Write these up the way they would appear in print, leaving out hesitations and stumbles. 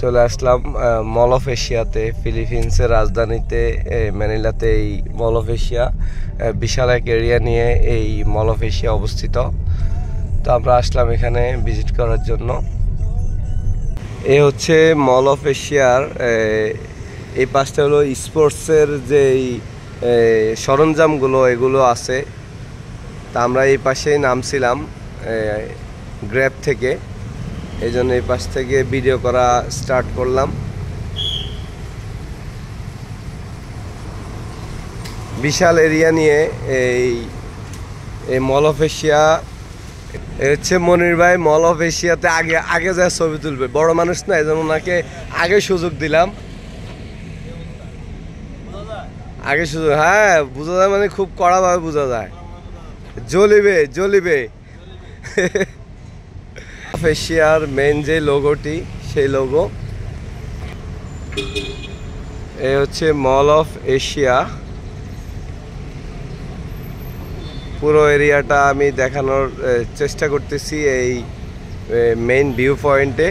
চলে আসলাম মল অফ এশিয়াতে, ফিলিপিন্সের রাজধানীতে ম্যানিলাতে এই মল অফ এশিয়া। বিশাল এক এরিয়া নিয়ে এই মল অফ এশিয়া অবস্থিত। তো আমরা আসলাম এখানে ভিজিট করার জন্য। এ হচ্ছে মল অফ এশিয়ার এই পাশটা হলো স্পোর্টসের যেই সরঞ্জামগুলো এগুলো আছে। তা আমরা এই পাশেই নামছিলাম গ্র্যাব থেকে, এই জন্য এই পাশ থেকে ভিডিও করা স্টার্ট করলাম। বিশাল এরিয়া নিয়ে এই মল অফ এশিয়া। হচ্ছে মনির ভাই মল অফ এশিয়াতে আগে আগে যায় ছবি তুলবে, বড় মানুষ না, এই জন্য ওনাকে আগে সুযোগ দিলাম। আগে সুযোগ, হ্যাঁ বোঝা যায়, মানে খুব কড়াভাবে বোঝা যায়। জ্বলিবে জ্বলিবে। এশিয়ার মেন যে লোগোটি, সেই লোগো। এই হচ্ছে মল অফ এশিয়া। পুরো এরিয়াটা আমি দেখানোর চেষ্টা করতেছি এই মেইন ভিউ পয়েন্টে।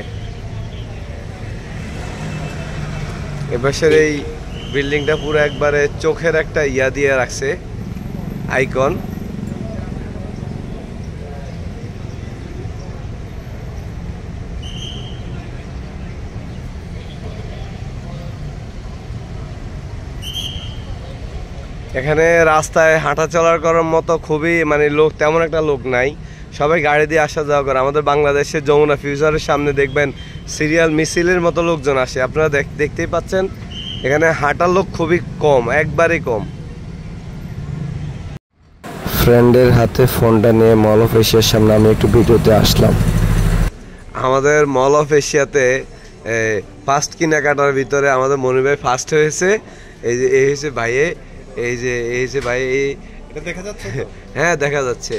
এপাশের এই বিল্ডিংটা পুরো একবারে চোখের একটা ইয়া দিয়ে রাখছে, আইকন। এখানে রাস্তায় হাঁটা চলার করার মতো খুবই মানে লোক, তেমন একটা লোক নাই, সবাই গাড়ি দিয়ে আসা যাওয়া করে। আমাদের বাংলাদেশে যমুনা ফিউচারের সামনে দেখবেন সিরিয়াল মিছিলের মতো লোকজন আসে, আপনারা দেখতেই পাচ্ছেন। এখানে হাঁটার লোক খুবই কম, একবারেই কম। ফ্রেন্ডের হাতে ফোনটা নিয়ে মল অফ এশিয়ার সামনে আমি একটু ভিডিওতে আসলাম। আমাদের মল অফ এশিয়াতে ফার্স্ট কেনাকাটার ভিতরে আমাদের মনির ভাই ফার্স্ট হয়েছে। এই যে এই হয়েছে ভাইয়ে, এই যে ভাই, এটা দেখা যাচ্ছে। হ্যাঁ দেখা যাচ্ছে,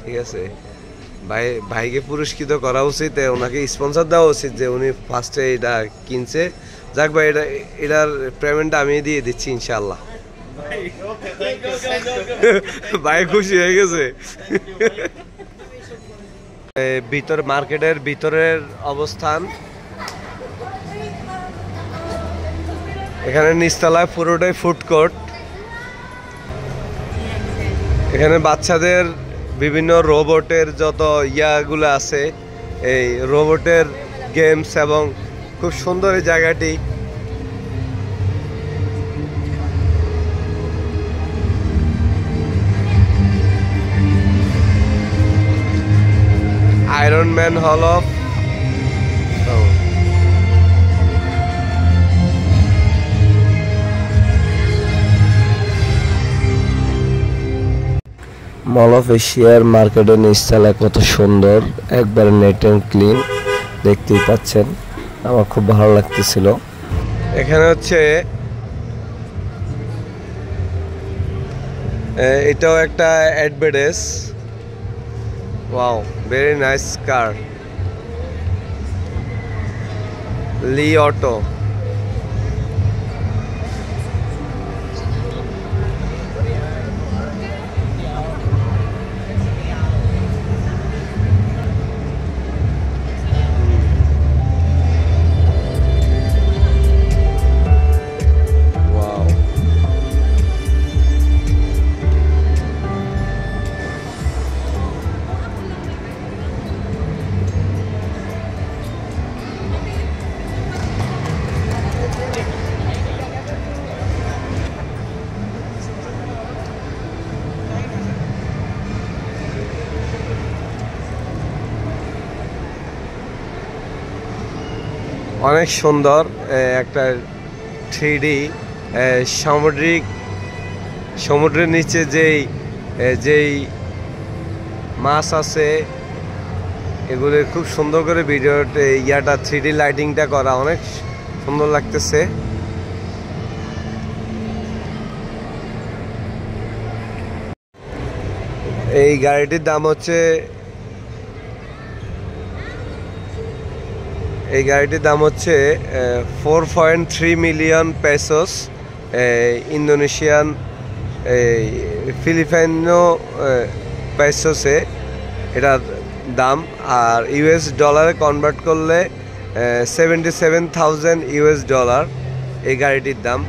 ঠিক আছে। ভাইকে পুরস্কৃত করা উচিত, ওনাকে স্পন্সর দেওয়া উচিত যে উনি ফার্স্টে এটা কিনছে। যাক ভাই, এটার পেমেন্টটা আমি দিয়ে দিচ্ছি ইনশাল্লাহ। ভাই খুশি হয়ে গেছে। ভিতর মার্কেটের ভিতরের অবস্থান। এখানে নিচতলায় পুরোটাই ফুড কোর্ট। এখানে বাচ্চাদের বিভিন্ন রোবটের যত ইয়াগুলো আছে, এই রোবটের গেমস, এবং খুব সুন্দর এই জায়গাটি। Iron man hall of mall of এশিয়ার মার্কেটের নিচতলা কত সুন্দর, একবারে নেট অ্যান্ড ক্লিন, দেখতেই পাচ্ছেন। আমার খুব ভালো লাগতেছিল। এখানে হচ্ছে এটাও একটা advertise. Wow, very nice car, Li Auto. অনেক সুন্দর একটা 3D সমুদ্রের নিচে যেই মাছ আছে, এগুলো খুব সুন্দর করে ভিডিওতে ইয়াটা 3D লাইটিংটা করা, অনেক সুন্দর লাগতেছে। এই গাড়িটির দাম হচ্ছে, এই গাড়িটির দাম হচ্ছে 4.3 মিলিয়ন পেসোস, ইন্দোনেশিয়ান ফিলিপাইনো পেসোসে এটার দাম। আর ইউএস ডলারে কনভার্ট করলে $77,000 এই গাড়িটির দাম।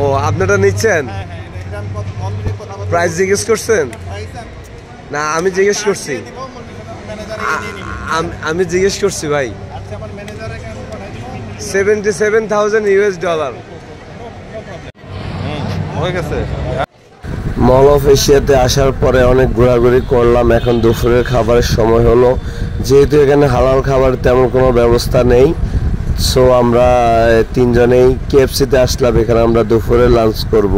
ও আপনারা নিচ্ছেন? প্রাইস জিজ্ঞেস করছেন? না আমি জিজ্ঞেস করছি, আমি জিজ্ঞেস করছি ভাই। $77,000 হয়ে গেছে। মল অফ এশিয়াতে আসার পরে অনেক ঘোরাঘুরি করলাম। এখন দুপুরের খাবারের সময় হলো। যেহেতু এখানে হালাল খাবার তেমন কোনো ব্যবস্থা নেই, সো আমরা তিনজনেই কেএফসিতে আসলাম। এখানে আমরা দুপুরে লাঞ্চ করব।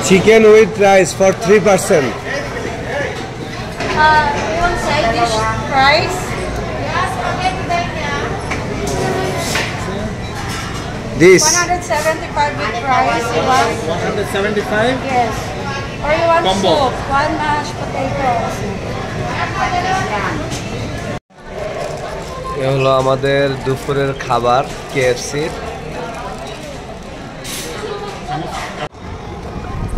Chicken with rice for 3 person. One side dish price. This 175 with rice. You want? 175 Yes. Or you want Combo. soup? One mashed potatoes. এ হলো আমাদের দুপুরের খাবার কেএফসির।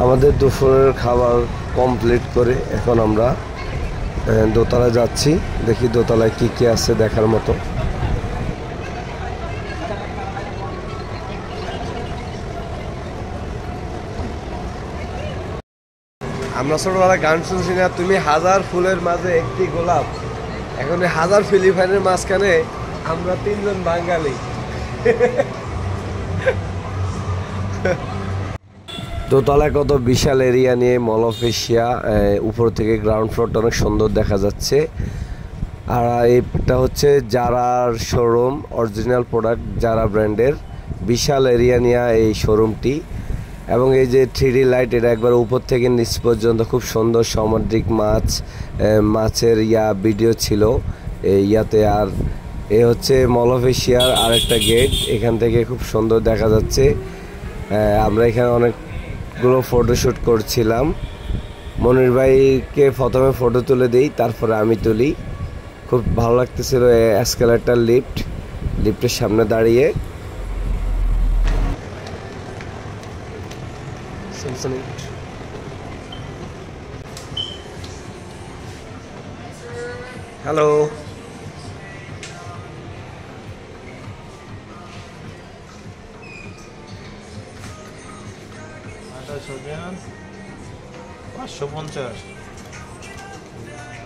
আমাদের দুপুরের খাবার কমপ্লিট করে এখন আমরা দোতলায় যাচ্ছি। দেখি দোতলায় কি কি আছে দেখার মতো। আমরা ছোটবেলায় গান শুনছি না, তুমি হাজার ফুলের মাঝে একটি গোলাপ। এখন এই হাজার ফিলিপাইনের মাঝখানে আমরা তিনজন বাঙালি। দোতলায় কত বিশাল এরিয়া নিয়ে মল অফ এশিয়া। উপর থেকে গ্রাউন্ড ফ্লোরটা অনেক সুন্দর দেখা যাচ্ছে। আর এটা হচ্ছে জারার শোরুম, অরিজিনাল প্রোডাক্ট জারা ব্র্যান্ডের। বিশাল এরিয়া নিয়ে এই শোরুমটি। এবং এই যে 3D লাইট, এটা একবার উপর থেকে নিচ পর্যন্ত খুব সুন্দর সামুদ্রিক মাছের ভিডিও ছিল এই ইয়াতে। আর এ হচ্ছে মল অফ এশিয়ার আরেকটা গেট, এখান থেকে খুব সুন্দর দেখা যাচ্ছে। আমরা এখানে অনেকগুলো ফটোশ্যুট করছিলাম। মনির ভাইকে প্রথমে ফটো তুলে দিই, তারপরে আমি তুলি। খুব ভালো লাগতেছিল। এসকেলেটর লিফটের সামনে দাঁড়িয়ে। হ্যালো,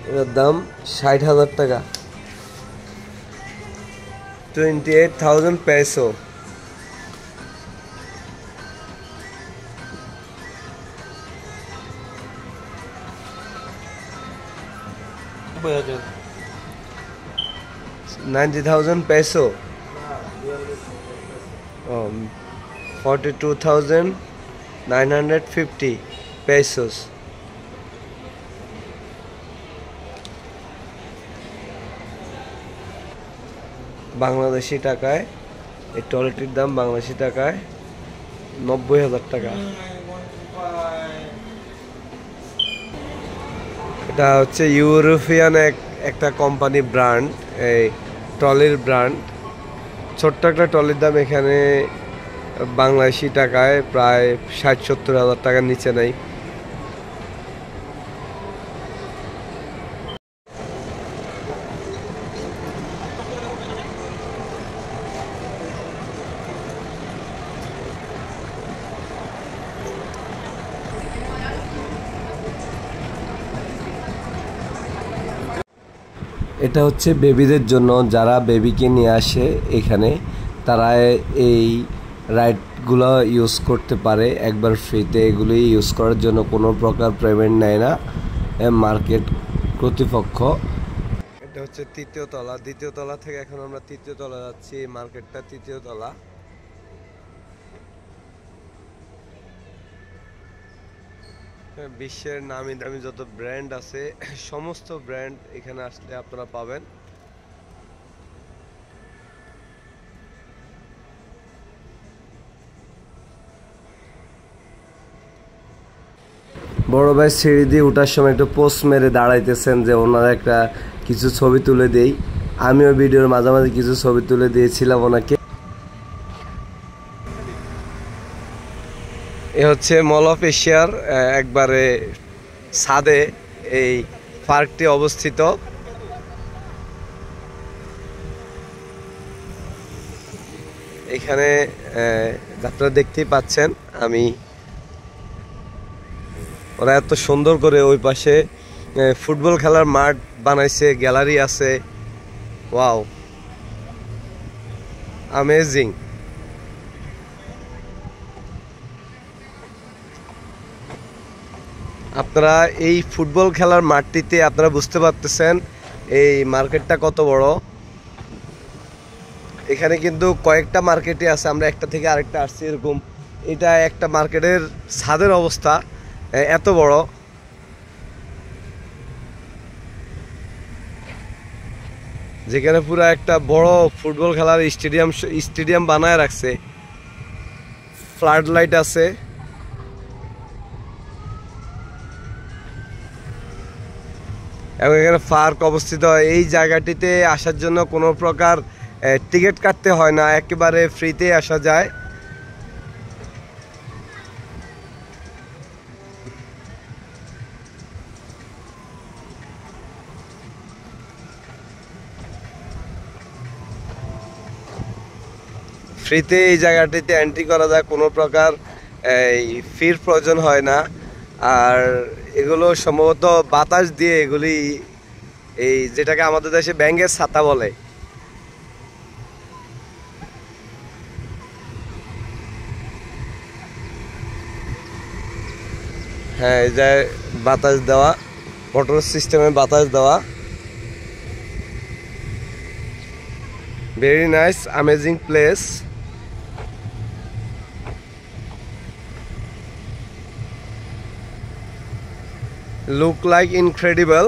এটার দাম 60,000 টাকা। 28,000 peso। $90,000 peso। 42,950 pesos। বাংলাদেশি টাকায় এই টয়লেটের দাম বাংলাদেশি টাকায় 90,000 টাকা। এটা হচ্ছে ইউরোপিয়ান একটা কোম্পানি ব্র্যান্ড, এই ট্রলির ব্র্যান্ড। ছোট্ট একটা ট্রলির দাম এখানে বাংলাদেশি টাকায় প্রায় 60-70 হাজার টাকার নিচে নেই। এটা হচ্ছে বেবিদের জন্য, যারা বেবিকে নিয়ে আসে এখানে তারা এই রাইডগুলো ইউজ করতে পারে একবার ফ্রিতে। এগুলি ইউজ করার জন্য কোনো প্রকার পেমেন্ট নেয় না মার্কেট কর্তৃপক্ষ। এটা হচ্ছে তৃতীয় তলা। দ্বিতীয় তলা থেকে এখন আমরা তৃতীয় তলা যাচ্ছি। এই মার্কেটটা তৃতীয় তলা। বিশ্বের নামি দামি যত ব্র্যান্ড আছে সমস্ত ব্র্যান্ড এখানে আসলে আপনারা পাবেন। বড় ভাই সিঁড়ি দিয়ে ওঠার সময় একটু পোস্ট মেরে দাঁড়াইতেছেন যে ওনারা একটা কিছু ছবি তুলে দেই। আমিও ভিডিওর মাঝামাঝি কিছু ছবি তুলে দিয়েছিলাম ওনাকে। এ হচ্ছে মল অফ এশিয়ার একবারে ছাদে এই পার্কটি অবস্থিত। এখানে আপনারা দেখতেই পাচ্ছেন ওরা এত সুন্দর করে ওই পাশে ফুটবল খেলার মাঠ বানাইছে, গ্যালারি আছে। Wow, amazing. আপনারা এই ফুটবল খেলার মাঠটিতে আপনারা বুঝতে পারতেছেন এই মার্কেটটা কত বড়। এখানে কিন্তু কয়েকটা মার্কেটই আছে, আমরা একটা থেকে আরেকটা আসছি এরকম। এটা একটা মার্কেটের ছাদের অবস্থা এত বড়। যেখানে পুরো একটা বড় ফুটবল খেলার স্টেডিয়াম বানায় রাখছে, ফ্লাড লাইট আছে। এবং এখানে পার্ক অবস্থিত। এই জায়গাটিতে আসার জন্য কোনো প্রকার টিকিট কাটতে হয় না, একেবারে ফ্রিতে আসা যায়। ফ্রিতে এই জায়গাটিতে এন্ট্রি করা যায়, কোনো প্রকার ফির প্রয়োজন হয় না। আর এগুলো সম্ভবত বাতাস দিয়ে এগুলি, এই যেটাকে আমাদের দেশে ব্যাঙের ছাতা বলে, হ্যাঁ, এই যে বাতাস দেওয়া, মোটর সিস্টেমে বাতাস দেওয়া। Very nice, amazing place. Look like incredible.